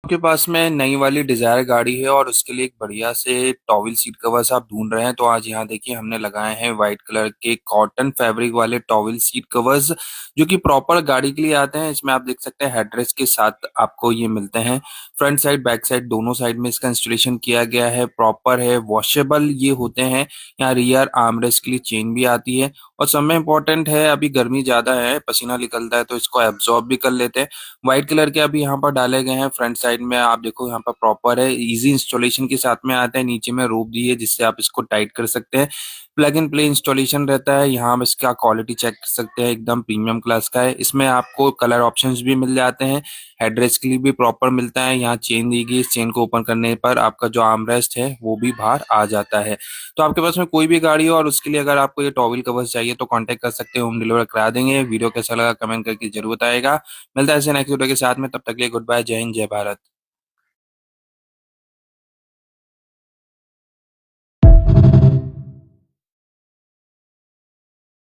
आपके पास में नई वाली डिजायर गाड़ी है और उसके लिए एक बढ़िया से टॉवल सीट कवर्स आप ढूंढ रहे हैं तो आज यहाँ देखिए हमने लगाए हैं व्हाइट कलर के कॉटन फैब्रिक वाले टॉवल सीट कवर्स जो कि प्रॉपर गाड़ी के लिए आते हैं। इसमें आप देख सकते हैं हेडरेस्ट के साथ आपको ये मिलते हैं। फ्रंट साइड बैक साइड दोनों साइड में इसका इंस्टॉलेशन किया गया है, प्रॉपर है, वॉशेबल ये होते हैं। यहाँ रियर आर्मरेस्ट के लिए चेन भी आती है। और सब में इम्पोर्टेंट है, अभी गर्मी ज्यादा है, पसीना निकलता है तो इसको एब्जॉर्ब भी कर लेते हैं। व्हाइट कलर के अभी यहाँ पर डाले गए हैं। फ्रंट साइड में आप देखो यहाँ पर प्रॉपर है, इजी इंस्टॉलेशन के साथ में आते हैं। नीचे में रोप दी है जिससे आप इसको टाइट कर सकते हैं। प्लग एंड प्ले इंस्टॉलेशन रहता है। यहाँ आप इसका क्वालिटी चेक कर सकते हैं, एकदम प्रीमियम क्लास का है। इसमें आपको कलर ऑप्शंस भी मिल जाते हैं। हेडरेस्ट के लिए भी प्रॉपर मिलता है। यहाँ चेन दी गई, इस चेन को ओपन करने पर आपका जो आर्म रेस्ट है वो भी बाहर आ जाता है। तो आपके पास में कोई भी गाड़ी हो और उसके लिए अगर आपको ये टॉवल कवर्स चाहिए तो कांटेक्ट कर सकते हैं, होम डिलीवर करा देंगे। वीडियो कैसा लगा कमेंट करके जरूर बताएगा। मिलता है ऐसे नेक्स्ट वीडियो के साथ में, तब तक के लिए गुड बाय, जय हिंद, जय भारत।